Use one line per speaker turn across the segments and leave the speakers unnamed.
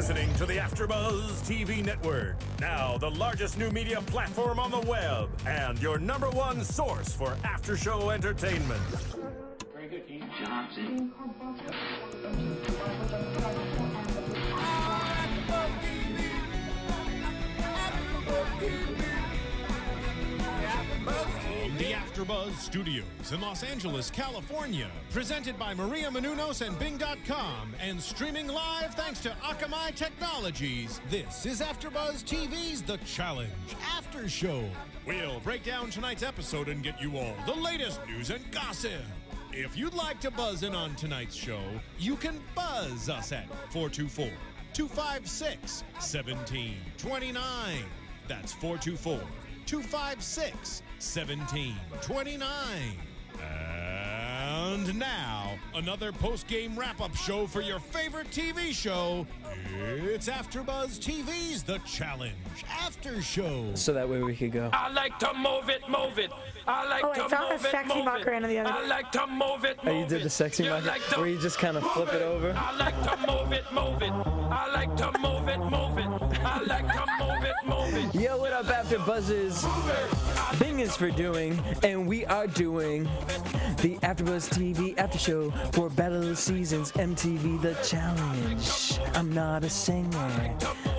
listening to the AFTERBUZZ TV network, now the largest new media platform on the web, and your #1 source for after-show entertainment.
Very good, Keith. Johnson.
The AFTERBUZZ Studios in Los Angeles, California. Presented by Maria Menounos and Bing.com and streaming live thanks to Akamai Technologies. This is AFTERBUZZ TV's The Challenge After Show. We'll break down tonight's episode and get you all the latest news and gossip. If you'd like to buzz in on tonight's show, you can buzz us at 424-256-1729. That's 424-256-1729. And now, another post-game wrap-up show for your favorite TV show. It's AFTERBUZZ TV's The Challenge After Show.
So that way we could go.
I like to move it, move it. I like to move it, move it. I like to move it, move it.
Oh, you did the sexy mock where you just kind of flip it over?
I like to move it, move it. I like to move it, move it. I like to move it, move it.
Yo, what up, AfterBuzzers? Bing is for doing, and we are doing the AfterBuzz TV After Show for Battle of the Seasons MTV The Challenge. I'm not a singer.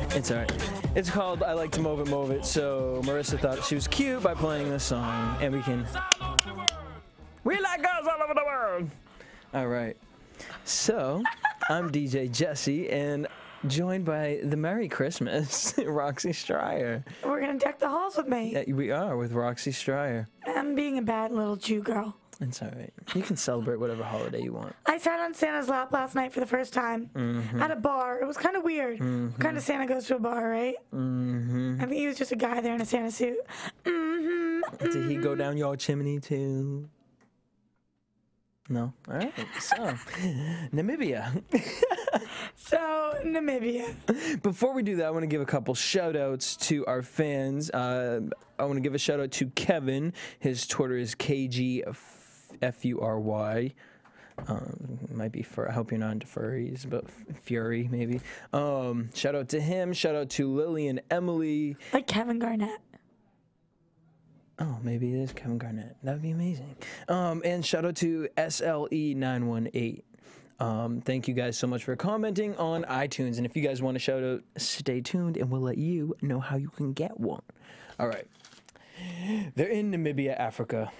It's alright. It's called I Like to Move It, Move It. So Marissa thought she was cute by playing this song, and we like girls all over the world. All right. So I'm DJ Jesse, and joined by the Merry Christmas, Roxy Striar.
We're gonna deck the halls with me.
Yeah, we are with Roxy Striar.
I'm being a bad little Jew girl.
It's all right. You can celebrate whatever holiday you want.
I sat on Santa's lap last night for the first time at a bar. It was kind of weird. What kind of Santa goes to a bar, right? I think he was just a guy there in a Santa suit.
Did he go down your chimney too? No? All right. So, Namibia.
Namibia.
Before we do that, I want to give a couple shout-outs to our fans. I want to give a shout-out to Kevin. His Twitter is KGFURY. Might be I hope you're not into furries, but Fury, maybe. Shout out to him. Shout out to Lily and Emily.
Like Kevin Garnett.
Oh, maybe it is Kevin Garnett. That would be amazing. And shout out to SLE918. Thank you guys so much for commenting on iTunes. And if you guys want a shout out, stay tuned and we'll let you know how you can get one. All right. They're in Namibia, Africa.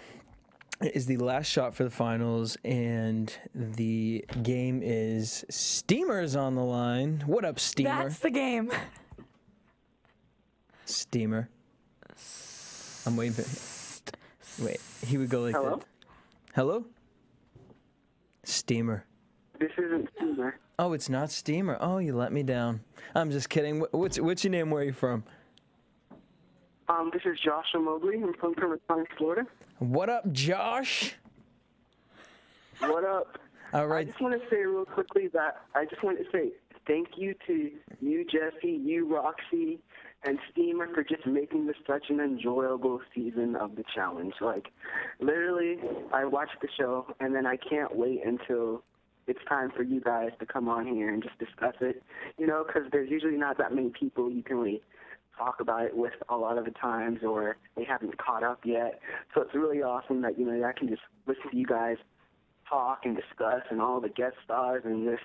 It is the last shot for the finals, and the game is Steamer's on the line. What up, Steamer?
That's the game.
Steamer. I'm waiting for... Wait, he would go like
Hello?
that. Hello? Steamer.
This isn't Steamer.
Oh, it's not Steamer. Oh, you let me down. I'm just kidding. What's your name? Where are you from?
This is Joshua Mobley. I'm from Permian, Florida.
What up, Josh?
What up?
All right.
I just want to say real quickly that I just want to say thank you to you, Jesse, you, Roxy, and Steamer for just making this such an enjoyable season of the challenge. Like, literally, I watched the show, and then I can't wait until it's time for you guys to come on here and just discuss it, you know, because there's usually not that many people you can really talk about it with a lot of the times, or they haven't caught up yet. So it's really awesome that, you know, I can just listen to you guys talk and discuss and all the guest stars, and just,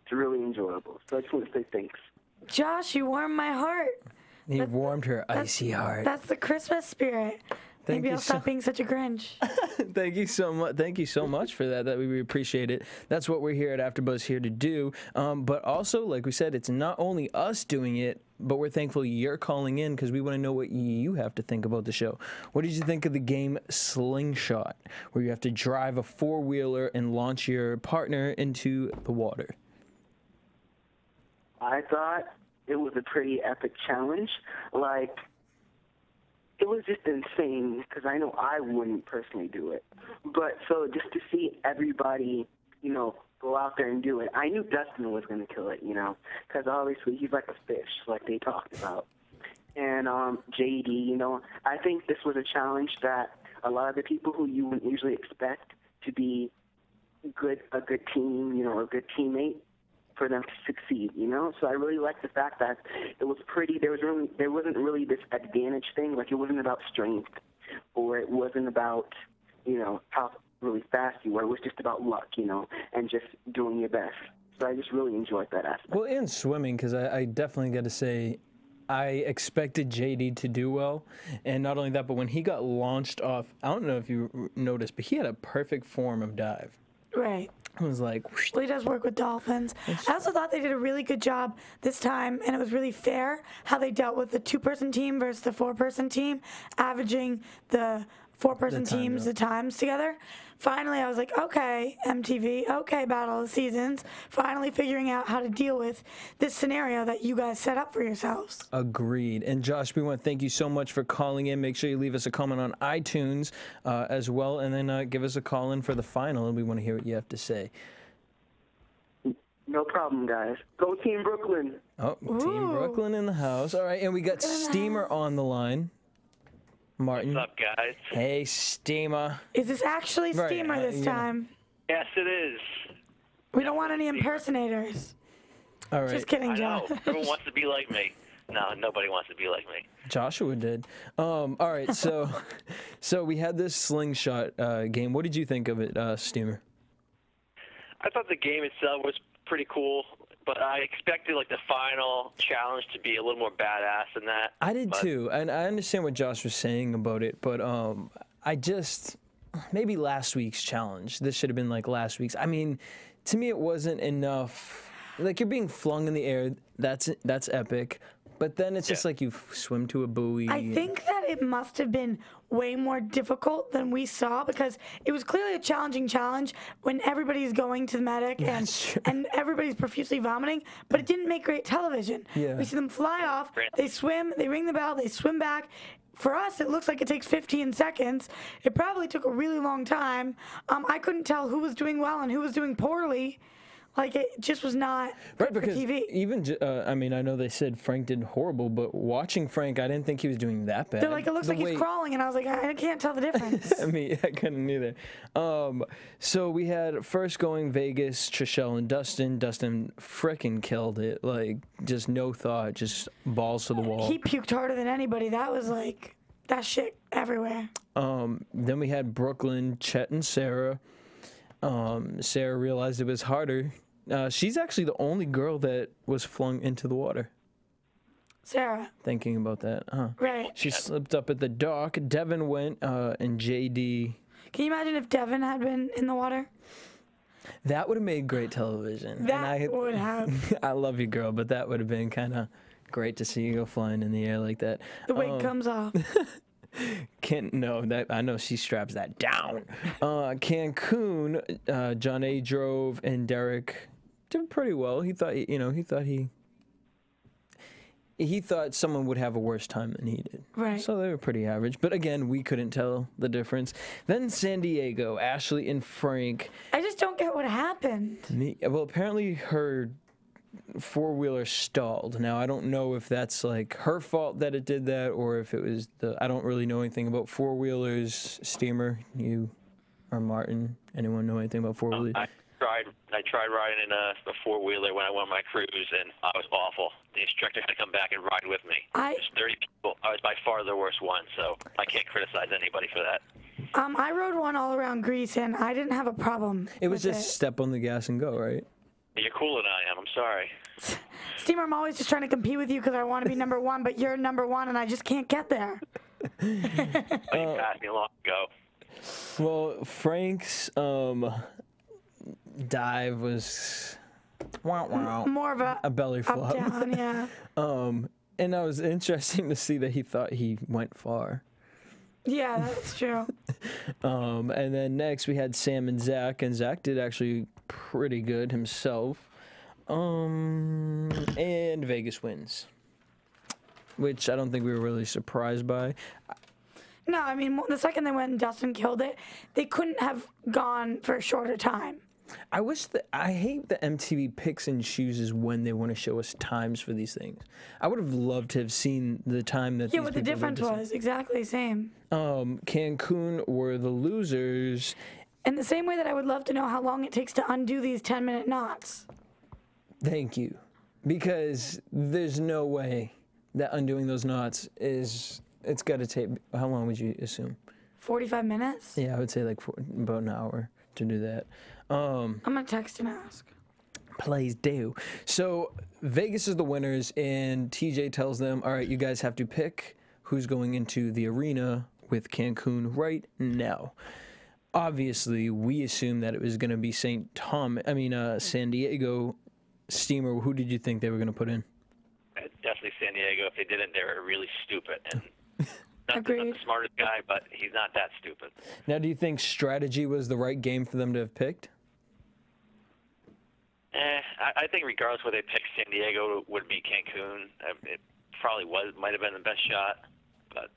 it's really enjoyable. So I just want to say thanks.
Josh, you warmed my heart.
You warmed her icy heart.
That's the Christmas spirit. Maybe I'll stop being such a Grinch.
Thank you so much. Thank you so much for that. We appreciate it. That's what we're here at AfterBuzz here to do. But also, like we said, it's not only us doing it, but we're thankful you're calling in because we want to know what you have to think about the show. What did you think of the game Slingshot, where you have to drive a four-wheeler and launch your partner into the water?
I thought it was a pretty epic challenge. Like, it was just insane because I know I wouldn't personally do it. But so just to see everybody, you know, go out there and do it, I knew Dustin was going to kill it, you know, because obviously he's like a fish, like they talked about. And JD, you know, I think this was a challenge that a lot of the people who you wouldn't usually expect to be a good team, you know, or a good teammate, for them to succeed, you know? So I really liked the fact that it was pretty. There wasn't really this advantage thing. Like, it wasn't about strength, or it wasn't about, you know, how really fast you were. It was just about luck, you know, and just doing your best. So I just really enjoyed that aspect.
Well, in swimming, because I definitely got to say, I expected JD to do well, and not only that, but when he got launched off, I don't know if you noticed, but he had a perfect form of dive.
Right.
It was like, whoosh.
Well, he does work with dolphins. I also thought they did a really good job this time, and it was really fair how they dealt with the 2-person team versus the 4-person team, averaging the 4-person teams, the times together. Finally, I was like, okay, MTV, okay, Battle of the Seasons, finally figuring out how to deal with this scenario that you guys set up for yourselves.
Agreed. And Josh, we want to thank you so much for calling in. Make sure you leave us a comment on iTunes as well, and then give us a call in for the final, and we want to hear what you have to say.
No problem, guys. Go Team Brooklyn.
Oh, Team Brooklyn in the house. All right, and we got Steamer on the line. Martin.
What's up, guys?
Hey, Steamer.
Is this actually Steamer this time?
Yes, it is.
We don't want any impersonators.
All right.
Just kidding,
I know.
Josh.
Everyone wants to be like me. No, nobody wants to be like me.
Joshua did. All right, so we had this slingshot game. What did you think of it, Steamer?
I thought the game itself was pretty cool, but I expected like the final challenge to be a little more badass than that.
I did too, and I understand what Josh was saying about it, but maybe last week's challenge. This should have been like last week's. I mean, to me, it wasn't enough. Like, you're being flung in the air. That's epic. But then it's just like you swim to a buoy.
I think that it must have been way more difficult than we saw, because it was clearly a challenging challenge when everybody's going to the medic and everybody's profusely vomiting, but it didn't make great television.
Yeah.
We see them fly off, they swim, they ring the bell, they swim back. For us, it looks like it takes 15 seconds. It probably took a really long time. I couldn't tell who was doing well and who was doing poorly. Like, it just was not
right,
for
because
TV.
Even, I mean, I know they said Frank did horrible, but watching Frank, I didn't think he was doing that bad.
They're like, it looks like he's crawling, and I was like, I can't tell the difference.
I mean, I couldn't either. So we had first going Vegas, Trishelle, and Dustin. Dustin frickin' killed it. Like, just no thought, just balls to the wall.
He puked harder than anybody. That was like, that shit everywhere.
Then we had Brooklyn, Chet, and Sarah. Sarah realized it was harder. She's actually the only girl that was flung into the water.
Sarah.
Thinking about that, huh?
Right.
She slipped up at the dock. Devin went, and JD.
Can you imagine if Devin had been in the water?
That would have made great television.
That would have.
I love you, girl, but that would have been kind of great to see you go flying in the air like that.
The wig comes off.
I know she straps that down. Cancun, John A. drove, and Derek did pretty well. He thought someone would have a worse time than he did.
Right.
So they were pretty average. But again, we couldn't tell the difference. Then San Diego, Ashley and Frank.
I just don't get what happened.
Well, apparently her four-wheeler stalled. Now, I don't know if that's like her fault that it did that, or if it was I don't really know anything about four-wheelers. Steamer, you or Martin, anyone know anything about four-wheelers?
I tried riding in a four-wheeler when I went on my cruise, and I was awful. The instructor had to come back and ride with me. There's 30 people. I was by far the worst one, so I can't criticize anybody for that.
I rode one all around Greece, and I didn't have a problem.
It was just step on the gas and go, right?
You're cooler than I am. I'm sorry.
Steamer, I'm always just trying to compete with you because I want to be number one, but you're number one, and I just can't get there.
You passed me long ago.
Well, Frank's dive was
more of a
belly flop.
Up, down, yeah.
And that was interesting to see that he thought he went far.
Yeah, that's true.
And then next we had Sam and Zack did actually pretty good himself. And Vegas wins, which I don't think we were really surprised by.
No, I mean, the second they went and Dustin killed it, they couldn't have gone for a shorter time.
I hate that MTV picks and chooses when they want to show us times for these things. I would have loved to have seen the time that.
Yeah, what the difference was exactly the same.
Cancun were the losers.
In the same way that I would love to know how long it takes to undo these 10-minute knots.
Thank you. Because there's no way that undoing those knots is, it's got to take, how long would you assume?
45 minutes?
Yeah, I would say like about an hour to do that.
I'm going to text and ask.
Please do. So Vegas is the winners, and TJ tells them, all right, you guys have to pick who's going into the arena with Cancun right now. Obviously, we assumed that it was going to be San Diego. Steamer, who did you think they were going to put in?
Definitely San Diego. If they didn't, they were really stupid. And not the smartest guy, but he's not that stupid.
Now, do you think strategy was the right game for them to have picked?
I think regardless whether they picked San Diego would be Cancun. It probably might have been the best shot, but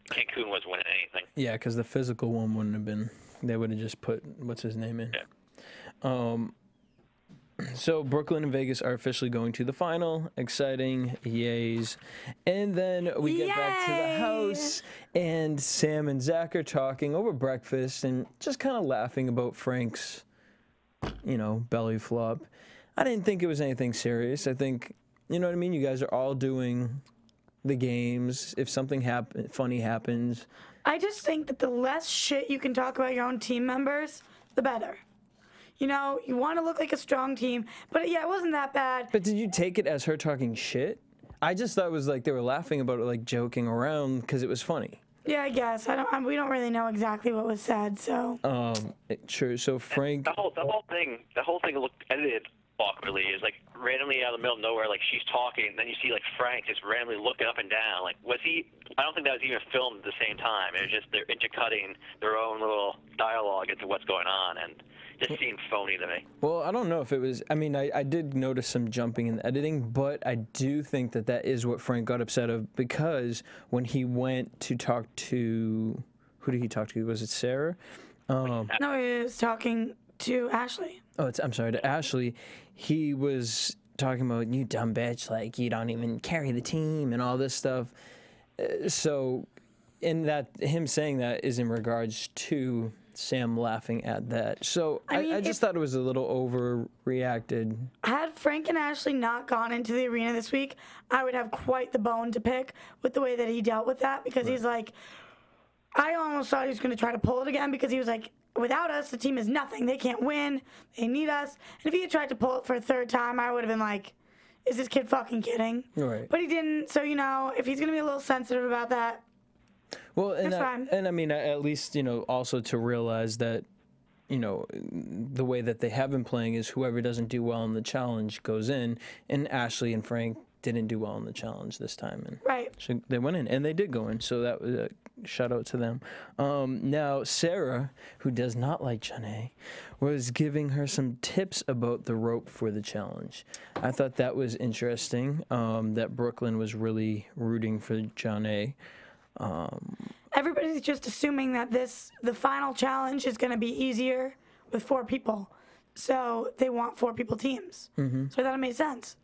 Cancun was winning anything.
Yeah, because the physical one wouldn't have been. They would have just put what's his name in.
Yeah.
So Brooklyn and Vegas are officially going to the final. Exciting, yays. And then we get back to the house, and Sam and Zack are talking over breakfast and just kind of laughing about Frank's, belly flop. I didn't think it was anything serious. I think, you know what I mean? You guys are all doing the games. If something funny happens.
I just think that the less shit you can talk about your own team members, the better. You want to look like a strong team. But, yeah, it wasn't that bad.
But did you take it as her talking shit? I just thought it was like they were laughing about it, like joking around because it was funny.
Yeah, I guess. We don't really know exactly what was said, so.
Sure. So Frank.
The whole thing looked edited awkwardly. It's like randomly out of the middle of nowhere, like she's talking, and then you see like Frank just randomly looking up and down. Like, was he? I don't think that was even filmed at the same time. It was just they're intercutting their own little dialogue into what's going on, and just seemed phony to me.
Well, I don't know if it was. I mean, I did notice some jumping in the editing, but I do think that is what Frank got upset of, because when he went to talk to, who did he talk to? Was it Sarah?
No, he was talking to Ashley.
Oh, I'm sorry, to Ashley. He was talking about, you dumb bitch, like you don't even carry the team and all this stuff. So, in that, him saying that is in regards to Sam laughing at that. So I just thought it was a little overreacted. Had
Frank and Ashley not gone into the arena this week, I would have quite the bone to pick with the way that he dealt with that, because he's like, I almost thought he was going to try to pull it again, because he was like, without us, the team is nothing. They can't win. They need us. And if he had tried to pull it for a third time, I would have been like, is this kid fucking kidding?
Right.
But he didn't. So, if he's going to be a little sensitive about that,
well, and I mean, at least, also to realize that, the way that they have been playing is whoever doesn't do well in the challenge goes in, and Ashley and Frank didn't do well in the challenge this time. And
right.
So they went in, and they did go in, so that was a shout out to them. Now, Sarah, who does not like Janedy, was giving her some tips about the rope for the challenge. I thought that was interesting, that Brooklyn was really rooting for Janedy.
Everybody's just assuming that the final challenge is going to be easier with 4 people. So they want 4 people teams. Mm-hmm. So I thought it made sense.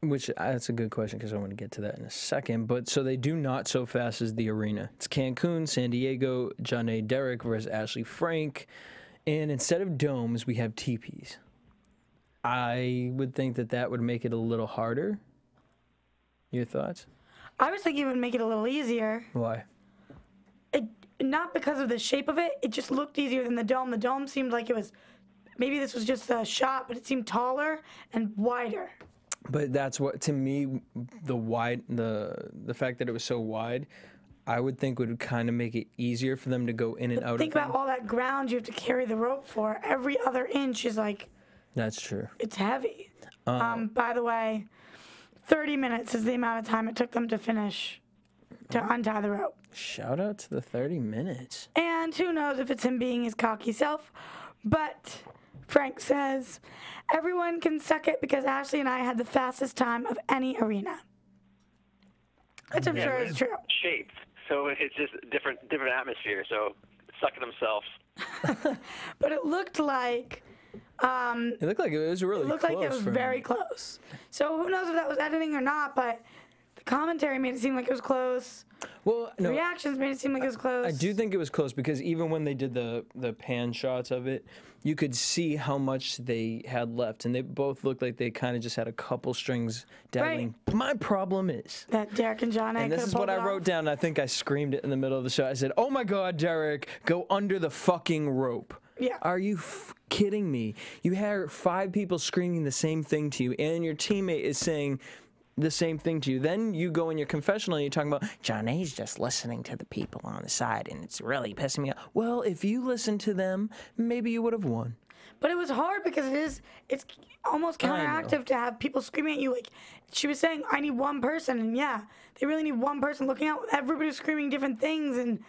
Which, that's a good question, because I want to get to that in a second. But so they do Not So Fast as the arena. It's Cancun, San Diego, Janedy Derek versus Ashley Frank. And instead of domes, we have teepees. I would think that would make it a little harder. Your thoughts?
I was thinking it would make it a little easier.
Why?
Not because of the shape of it. It just looked easier than the dome. The dome seemed like it was, maybe this was just a shot, but it seemed taller and wider.
But that's what, to me, the fact that it was so wide, I would think would kind of make it easier for them to go in and out.
Think about all that ground you have to carry the rope for. Every other inch is like.
That's true.
It's heavy. By the way, 30 minutes is the amount of time it took them to finish, to untie the rope.
Shout out to the 30 minutes.
And who knows if it's him being his cocky self, but Frank says, everyone can suck it because Ashley and I had the fastest time of any arena. Which I'm sure is true.
Shape, so it's just different atmosphere, so sucking themselves.
But it looked like...
it looked like it was really close.
It looked like it was very close. So who knows if that was editing or not, but the commentary made it seem like it was close.
Well, no,
reactions made it seem like it was close.
I do think it was close because even when they did the pan shots of it, you could see how much they had left, and they both looked like they kind of just had a couple strings dangling. Right. My problem is
that Derek and John,
and this is what I wrote down. I think I screamed it in the middle of the show. I said, "Oh my God, Derek, go under the fucking rope."
Yeah.
Are you kidding me? You had 5 people screaming the same thing to you, and your teammate is saying the same thing to you. Then you go in your confessional and you're talking about, Johnny's just listening to the people on the side, and it's really pissing me off. Well, if you listened to them, maybe you would have won.
But it was hard because it's almost counteractive to have people screaming at you. Like, she was saying, I need one person, and yeah, they really need one person looking out. Everybody's screaming different things, and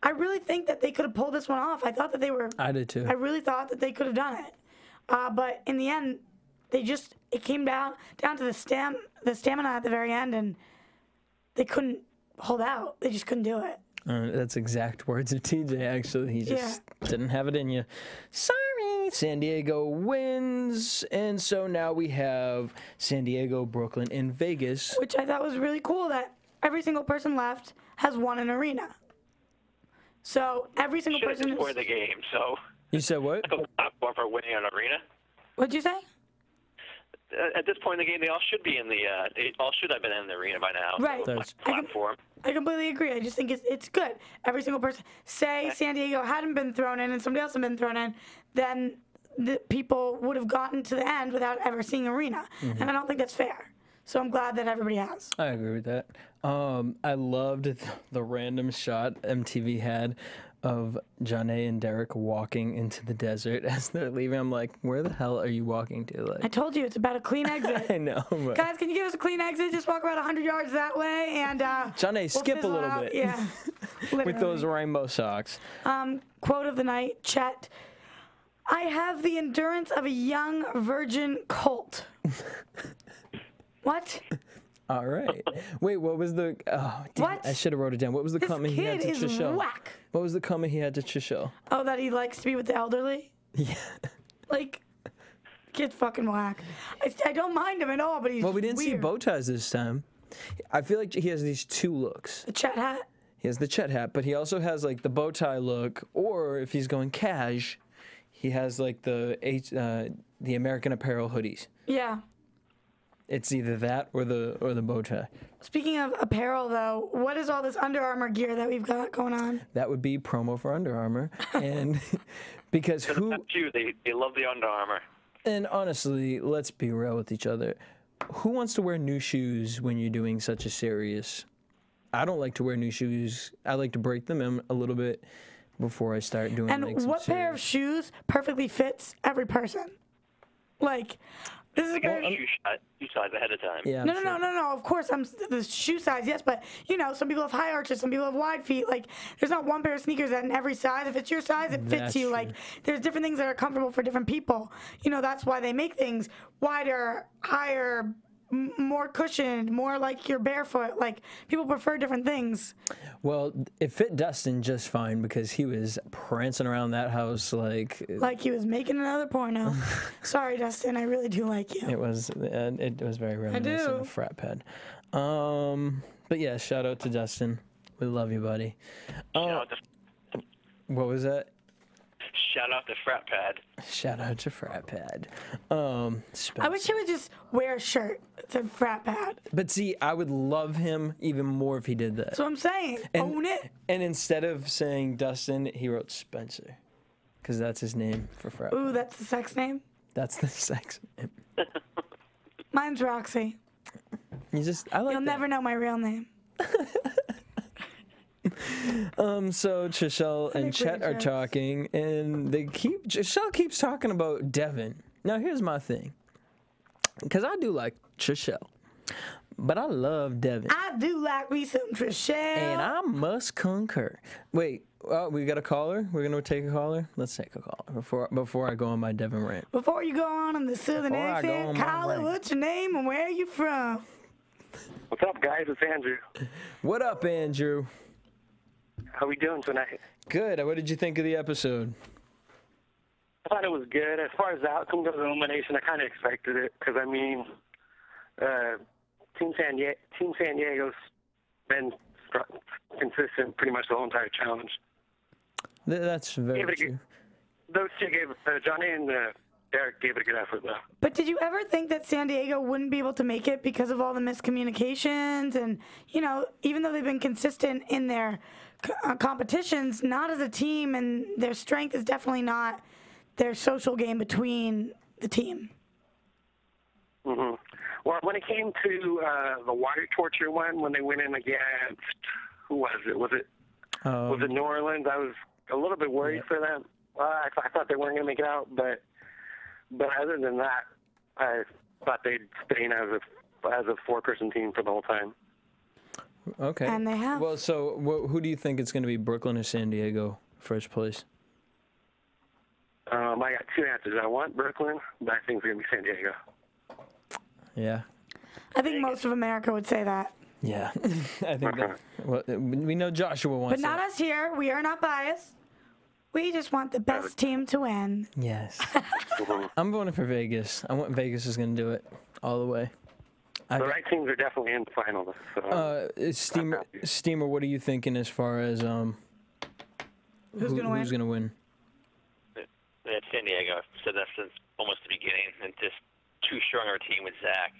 I really think that they could have pulled this one off. I thought that they were...
I did too.
I really thought that they could have done it. But in the end, it came down to the stamina at the very end, and they couldn't hold out. They just couldn't do it.
That's exact words of TJ, actually. He just didn't have it in you. Sorry. San Diego wins, and so now we have San Diego, Brooklyn, and Vegas.
Which I thought was really cool that every single person left has won an arena. So every single person
is... the game, so...
You said what?
For winning an arena.
What'd you say?
At this point in the game, they all should be in the. They all should have been in the arena by now.
Right.
So platform.
I completely agree. I just think it's good. Every single person. Say San Diego hadn't been thrown in and somebody else had been thrown in, then the people would have gotten to the end without ever seeing arena, and I don't think that's fair. So I'm glad that everybody has.
I agree with that. I loved the random shot MTV had of Janedy and Derek walking into the desert as they're leaving. I'm like, where the hell are you walking to? Like,
I told you, it's about a clean exit.
I know. But...
Guys, can you give us a clean exit? Just walk about 100 yards that way, and
Janedy, skip a little bit.
Yeah.
With those rainbow socks.
Quote of the night, Chet. I have the endurance of a young virgin colt. What?
All right. Wait, what was the... Oh, damn,
what?
I should have wrote it down. What was the comment he had to Chishel?
This kid is whack.
What was the comment he had to Chishel?
Oh, that he likes to be with the elderly?
Yeah.
Like, kid's fucking whack. I don't mind him at all, but he's
Well, we didn't
weird.
see bow ties this time. I feel like he has these 2 looks.
The Chet hat?
He has the Chet hat, but he also has, like, the bow tie look, or if he's going cash, he has, like, the American Apparel hoodies.
Yeah.
It's either that or the bow tie. Speaking
of apparel, though, what is all this Under Armour gear that we've got going on?
That would be promo for Under Armour, and because
they love the Under Armour.
And honestly, let's be real with each other. Who wants to wear new shoes when you're doing such a serious? I don't like to wear new shoes. I like to break them in a little bit before I start doing.
And like, what pair of shoes perfectly fits every person? Like. This is
shoe size ahead of time.
Yeah, no. Of course, I'm the shoe size, yes, but you know, some people have high arches, some people have wide feet. Like, there's not one pair of sneakers that in every size. If it's your size, it fits you. True. Like, there's different things that are comfortable for different people. You know, that's why they make things wider, higher, more cushioned, more like you're barefoot. Like, people prefer different things.
Well, it fit Dustin just fine because he was prancing around that house like
he was making another porno. Sorry, Dustin, I really do like you.
It was very reminiscent of Frat Pad. But yeah, shout out to Dustin. We love you, buddy. What was that?
Shout out to Frat Pad.
Shout out to Frat Pad.
I wish he would just wear a shirt that said Frat Pad.
But see, I would love him even more if he did that.
That's what I'm saying. Own it.
And instead of saying Dustin, he wrote Spencer. Because that's his name for Frat Pad.
Ooh, that's the sex name?
That's the sex name.
Mine's Roxy. You'll never know my real name.
So Chishel and Chet are talking, and Chishel keeps talking about Devin. Now here's my thing, because I do like Chishel, but I love Devin.
I do like me some Chishel,
and I must concur. Wait, we got a caller. We're gonna take a caller. Let's take a caller before I go on my Devin rant.
Before you go on in the southern accent, caller, what's your name and where are you from?
What's up, guys? It's Andrew.
What up, Andrew?
How we doing tonight?
Good. What did you think of the episode?
I thought it was good. As far as the outcome goes, the elimination, I kind of expected it because, I mean, Team San Diego's been consistent pretty much the whole entire challenge.
That's very true.
Those two gave Johnny and Derek gave it a good effort, though.
But did you ever think that San Diego wouldn't be able to make it because of all the miscommunications? And, you know, even though they've been consistent in their competitions, not as a team, and their strength is definitely not their social game between the team.
Mm-hmm. Well, when it came to the water torture one, when they went in against, who was it? Was it New Orleans? I was a little bit worried for them. I thought they weren't going to make it out, but other than that, I thought they'd stay in as a four-person team for the whole time.
Okay.
And they have.
Well, so who do you think it's going to be, Brooklyn or San Diego, first place?
I got two answers. I want Brooklyn, but I think it's going to be San Diego.
Yeah.
I think most of America would say that.
Yeah. I think that. Well, we know Joshua wants
But not us here. We are not biased. We just want the best team to win.
Yes. I'm voting for Vegas. I want Vegas is going to do it all the way.
The right teams are definitely in the final. So
Steamer, what are you thinking as far as
who's going
to win?
It's San Diego. So that's since almost the beginning, and just too strong a team with Zack.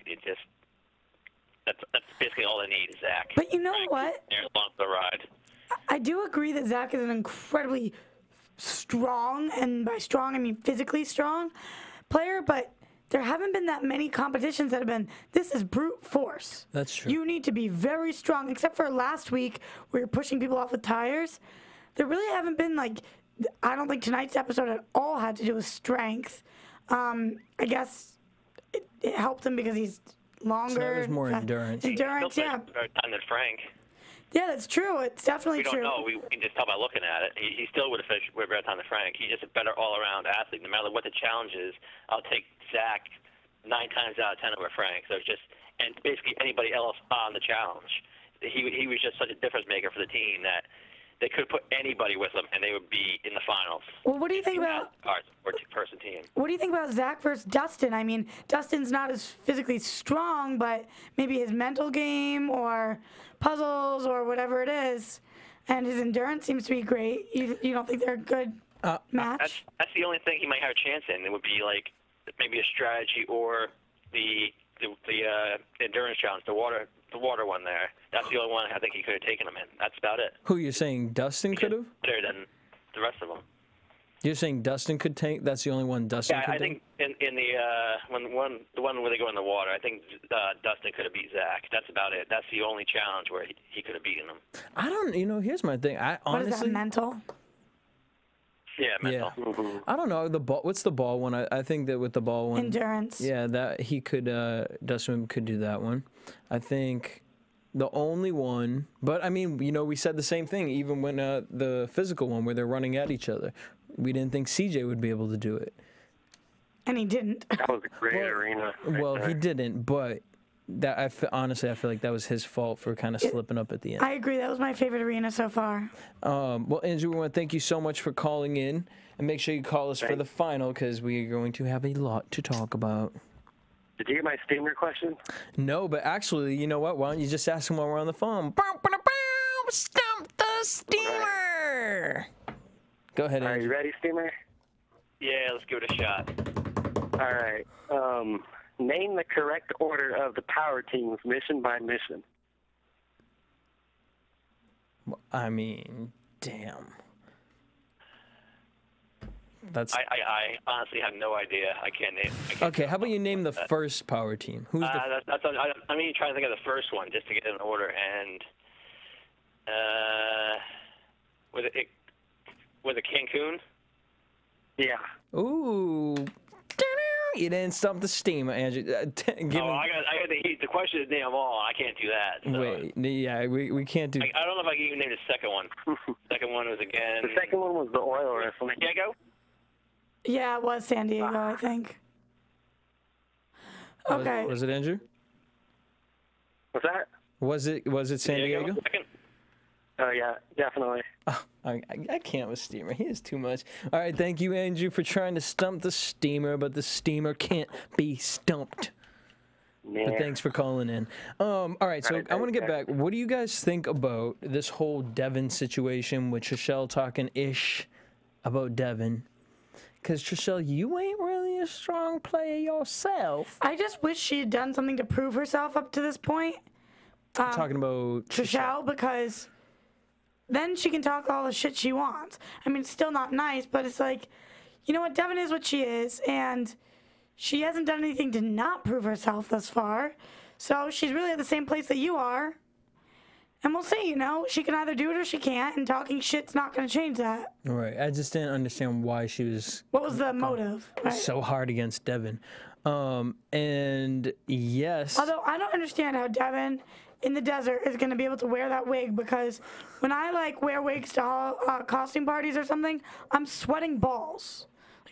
That's basically all they need is Zack.
But you know what?
They're along the ride.
I do agree that Zack is an incredibly strong, and by strong I mean physically strong player, but there haven't been that many competitions that have been, this is brute force.
That's true.
You need to be very strong, except for last week where you're pushing people off with tires. There really haven't been, like, I don't think tonight's episode at all had to do with strength. I guess it helped him because he's longer.
So that was more endurance.
Endurance, yeah.
Better time than Frank.
Yeah, that's true. It's definitely true.
We don't know. We can just tell by looking at it. He still would have finished with better time than Frank. He's just a better all-around athlete. No matter what the challenge is, I'll take Zack 9 times out of 10 over Frank. So it's just, and basically anybody else on the challenge. He was just such a difference maker for the team that they could put anybody with them and they would be in the finals.
Well, what do you think about
or two-person team?
What do you think about Zack versus Dustin? I mean, Dustin's not as physically strong, but maybe his mental game or puzzles or whatever it is, and his endurance seems to be great. You don't think they're a good match?
That's the only thing he might have a chance in. It would be like maybe a strategy or the endurance challenge, the water one there. That's the only one I think he could have taken him in. That's about it.
Who you're saying Dustin could have?
Better than the rest of them.
You're saying Dustin could take? That's the only one Dustin could take?
Yeah, I think in the one where they go in the water, I think Dustin could have beat Zack. That's about it. That's the only challenge where he could have beaten him.
I don't. Here's my thing. I honestly.
What is that, mental?
Yeah, mental.
Yeah. Mm-hmm. I don't know the ball. What's the ball one? I think that with the ball one,
endurance.
Yeah, that he could. Dustin could do that one. I think the only one. But I mean, we said the same thing even when the physical one where they're running at each other. We didn't think CJ would be able to do it.
And he didn't.
That was a great arena.
He didn't, but that honestly, I feel like that was his fault for kind of slipping up at the end.
I agree. That was my favorite arena so far.
Well, Andrew, we want to thank you so much for calling in, and make sure you call us for the final because we are going to have a lot to talk about.
Did you get my steamer question?
No, but actually, you know what? Why don't you just ask him while we're on the phone? Stump the steamer! Go ahead, Andrew.
Are you ready, steamer?
Yeah, let's give it a shot.
All right. Name the correct order of the power teams, mission by mission.
I mean, damn. That's.
I honestly have no idea. I can't name.
Okay, how about you name the first power team? Who's the?
I mean, trying to think of the first one just to get in order, and was it Cancun?
Yeah.
Ooh. You didn't stump the steamer, Andrew.
I got the question is name them all. I can't do that. So.
Wait, yeah, we can't do.
I don't know if I can even name the second one. Second one was again.
The second one was the oil wrestling.
San Diego?
Yeah, it was San Diego, I think. Okay.
Was it Andrew?
What's that?
Was it San Diego?
Oh, yeah, definitely.
Oh, I can't with Steamer. He is too much. All right, thank you, Andrew, for trying to stump the Steamer, but the Steamer can't be stumped.
Nah.
But thanks for calling in. All right, so I want to get back. What do you guys think about this whole Devin situation with Trishelle talking ish about Devin? Because Trishelle, you ain't really a strong player yourself.
I just wish she had done something to prove herself up to this point.
I'm talking about
Trishelle, because then she can talk all the shit she wants. I mean, it's still not nice, but it's like, you know what? Devin is what she is, and she hasn't done anything to not prove herself thus far. So she's really at the same place that you are. And we'll see, you know. She can either do it or she can't, and talking shit's not going to change that.
All right. I just didn't understand why she was...
What was the motive? Right?
So hard against Devin. And yes...
Although I don't understand how Devin in the desert is going to be able to wear that wig, because when I, like, wear wigs to costume parties or something, I'm sweating balls.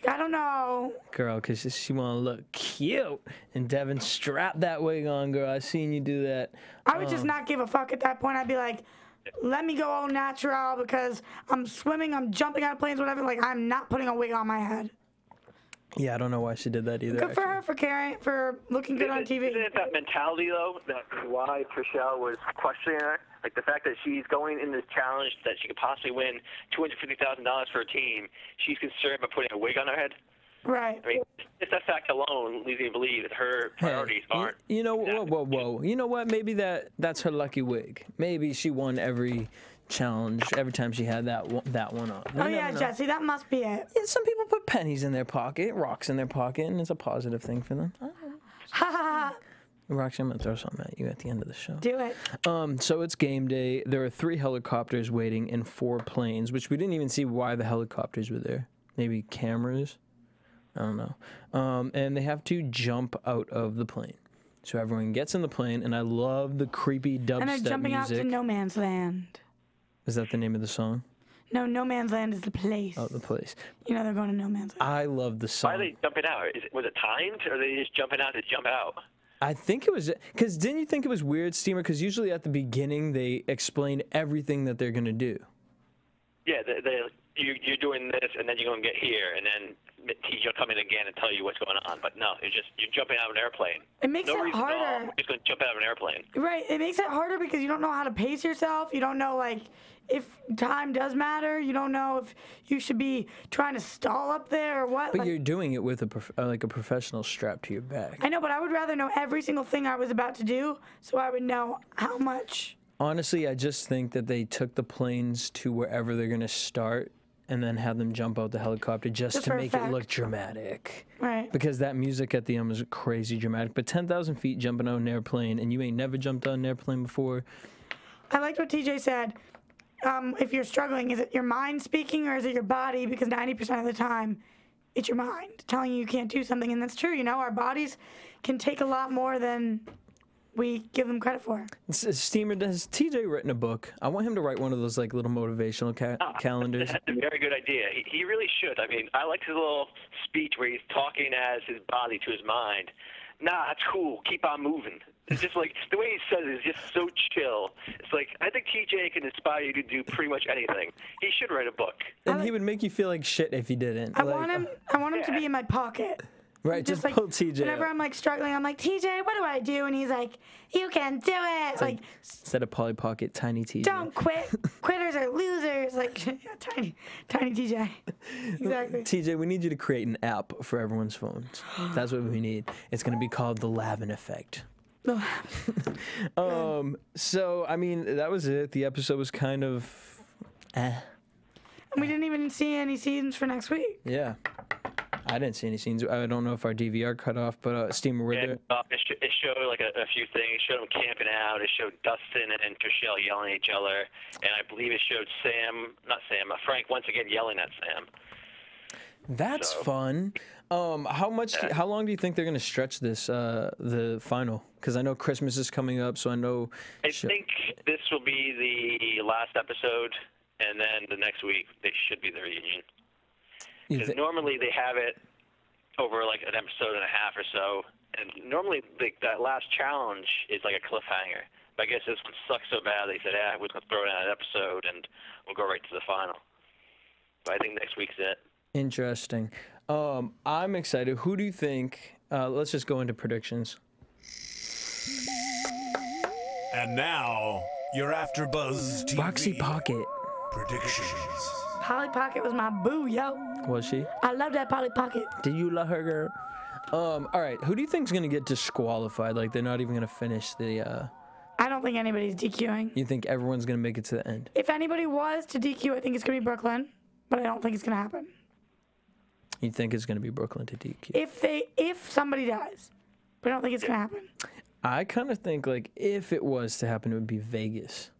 I don't know.
Girl, because she want to look cute. And Devin, strap that wig on, girl. I seen you do that.
I would just not give a fuck at that point. I'd be like, let me go all natural, because I'm swimming, I'm jumping out of planes, whatever. Like, I'm not putting a wig on my head.
Yeah, I don't know why she did that either.
Good for her for looking good on TV.
Isn't it that mentality, though, that why Trishelle was questioning her? Like, the fact that she's going in this challenge that she could possibly win $250,000 for a team, she's concerned about putting a wig on her head?
Right.
I mean, just that fact alone leads me to believe that her priorities aren't...
You know, whoa. You know what? Maybe that's her lucky wig. Maybe she won every challenge every time she had that one on.
Jesse, that must be it.
Yeah, some people put pennies in their pocket, rocks in their pocket, and it's a positive thing for them. Roxy, I'm going to throw something at you at the end of the show.
Do it.
So it's game day. There are 3 helicopters waiting and 4 planes, which we didn't even see why the helicopters were there. Maybe cameras? I don't know. And they have to jump out of the plane. So everyone gets in the plane, and I love the creepy dubstep music.
And they're jumping out to No Man's Land.
Is that the name of the song?
No, No Man's Land is the place.
Oh, the place.
You know they're going to No Man's Land.
I love the song.
Why are they jumping out? Was it timed, or are they just jumping out to jump out?
I think it was, because didn't you think it was weird, Steamer? Because usually at the beginning they explain everything that they're going to do.
Yeah, you're doing this, and then you're going to get here, and then TJ will come in again and tell you what's going on. But no, you're jumping out of an airplane.
It makes it harder.
You're just going to jump out of an airplane.
Right. It makes it harder because you don't know how to pace yourself. You don't know, like, if time does matter. You don't know if you should be trying to stall up there or what.
But you're doing it with a professional strapped to your back.
I know, but I would rather know every single thing I was about to do so I would know how much.
Honestly, I just think that they took the planes to wherever they're going to start and then had them jump out the helicopter just to make it look dramatic.
Right.
Because that music at the end was crazy dramatic. But 10,000 feet jumping out an airplane, and you ain't never jumped out an airplane before.
I liked what TJ said. If you're struggling, is it your mind speaking or is it your body? Because 90% of the time, it's your mind telling you can't do something. And that's true. You know, our bodies can take a lot more than we give them credit for.
Steamer, has TJ written a book? I want him to write one of those like little motivational calendars.
That's a very good idea. He really should. I mean, I like his little speech where he's talking as his body to his mind. Nah, that's cool. Keep on moving. It's just like the way he says it is just so chill. It's like I think TJ can inspire you to do pretty much anything. He should write a book.
And he would make you feel like shit if he didn't.
I want him to be in my pocket.
Right, just
like,
pull TJ
whenever
up.
I'm like struggling, I'm like, TJ, what do I do? And he's like, you can do it.
It's like instead of Polly Pocket, tiny TJ.
Don't quit. Quitters are losers. Like tiny TJ. Exactly.
TJ, we need you to create an app for everyone's phones. That's what we need. It's going to be called the Lavin Effect. So I mean, that was it. The episode was kind of
And we didn't even see any scenes for next week.
Yeah. I didn't see any scenes. I don't know if our DVR cut off, but Steamer, were there?
It showed like a few things. It showed them camping out. It showed Dustin and Trishelle yelling at each other, and I believe it showed Frank once again yelling at Sam.
That's fun. How long do you think they're gonna stretch this the final? Because I know Christmas is coming up, so I know.
I think this will be the last episode, and then the next week they should be the reunion. Because normally they have it over like an episode and a half or so, and normally that last challenge is like a cliffhanger. But I guess this one sucks so bad they said, we're going to throw it in an episode and we'll go right to the final. But I think next week's it.
Interesting. I'm excited. Who do you think, let's just go into predictions.
And now, your AfterBuzz TV
Roxy Pocket.
predictions.
Polly Pocket was my boo, yo.
Was she?
I love that Polly Pocket.
Did you love her, girl? All right. Who do you think's gonna get disqualified? Like they're not even gonna finish the.
I don't think anybody's DQing.
You think everyone's gonna make it to the end?
If anybody was to DQ, I think it's gonna be Brooklyn, but I don't think it's gonna happen.
You think it's gonna be Brooklyn to DQ?
If somebody does, but I don't think it's gonna happen.
I kind of think like if it was to happen, it would be Vegas.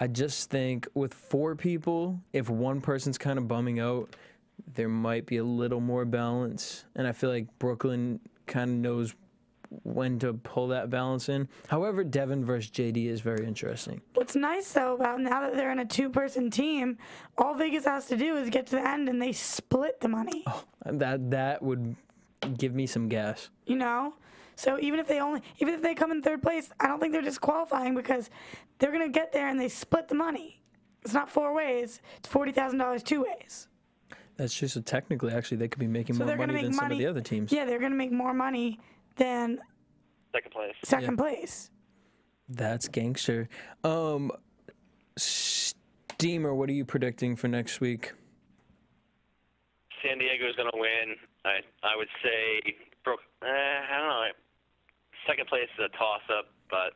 I just think with 4 people, if one person's kind of bumming out, there might be a little more balance. And I feel like Brooklyn kind of knows when to pull that balance in. However, Devin versus JD is very interesting.
What's nice, though, about now that they're in a 2-person team, all Vegas has to do is get to the end and they split the money.
Oh, that would give me some gas.
You know? So even if they come in 3rd place, I don't think they're disqualifying because they're going to get there and they split the money. It's not 4 ways. It's $40,000 2 ways.
That's true. So technically, actually, they could be making more money than some of the other teams.
Yeah, they're going to make more money than second place.
That's gangster. Steamer, what are you predicting for next week?
San Diego's going to win. I would say, I don't know. Second place is a toss-up, but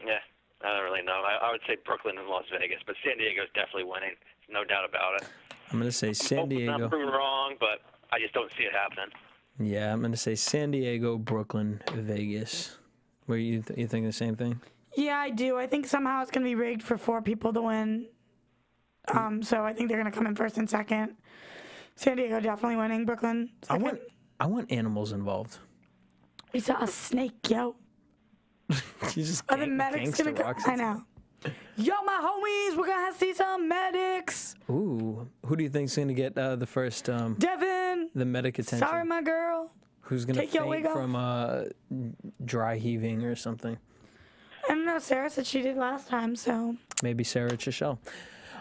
yeah, I don't really know. I would say Brooklyn and Las Vegas, but San Diego's definitely winning. No doubt about it.
I'm going to say San Diego.
I'm not proven wrong, but I just don't see it happening.
Yeah, I'm going to say San Diego, Brooklyn, Vegas. Where you think the same thing?
Yeah, I do. I think somehow it's going to be rigged for 4 people to win. So I think they're going to come in 1st and 2nd. San Diego definitely winning. Brooklyn, 2nd.
I want animals involved.
We saw a snake, yo. Are the medics going to go? I know. Yo, my homies, we're going to see some medics.
Ooh, who do you think's going to get the first...
Devin.
The medic attention?
Sorry, my girl.
Who's going to faint from dry heaving or something?
I don't know. Sarah said she did last time, so...
Maybe Sarah Chichelle.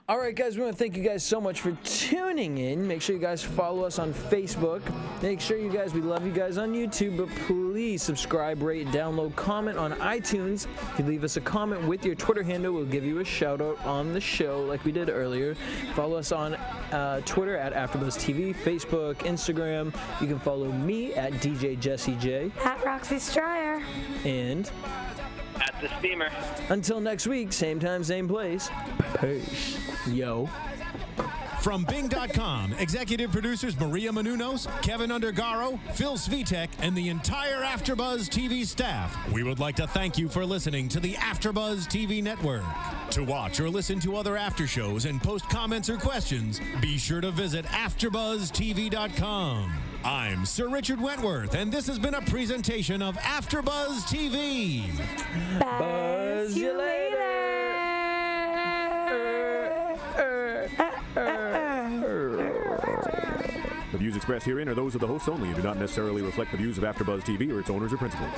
All right, guys, we want to thank you guys so much for tuning in. Make sure you guys follow us on Facebook. Make sure you guys, we love you guys on YouTube, but please subscribe, rate, download, comment on iTunes. If you leave us a comment with your Twitter handle, we'll give you a shout out on the show like we did earlier. Follow us on Twitter at AfterBuzz TV, Facebook, Instagram. You can follow me at DJ Jesse J.
At Roxy Striar.
And...
at the Steamer.
Until next week, same time, same place. Peace. Yo.
From Bing.com, executive producers Maria Menounos, Kevin Undergaro, Phil Svitek, and the entire AfterBuzz TV staff, we would like to thank you for listening to the AfterBuzz TV network. To watch or listen to other after shows and post comments or questions, be sure to visit AfterBuzzTV.com. I'm Sir Richard Wentworth, and this has been a presentation of AfterBuzz TV.
Buzz you later.
The views expressed herein are those of the hosts only and do not necessarily reflect the views of AfterBuzz TV or its owners or principals.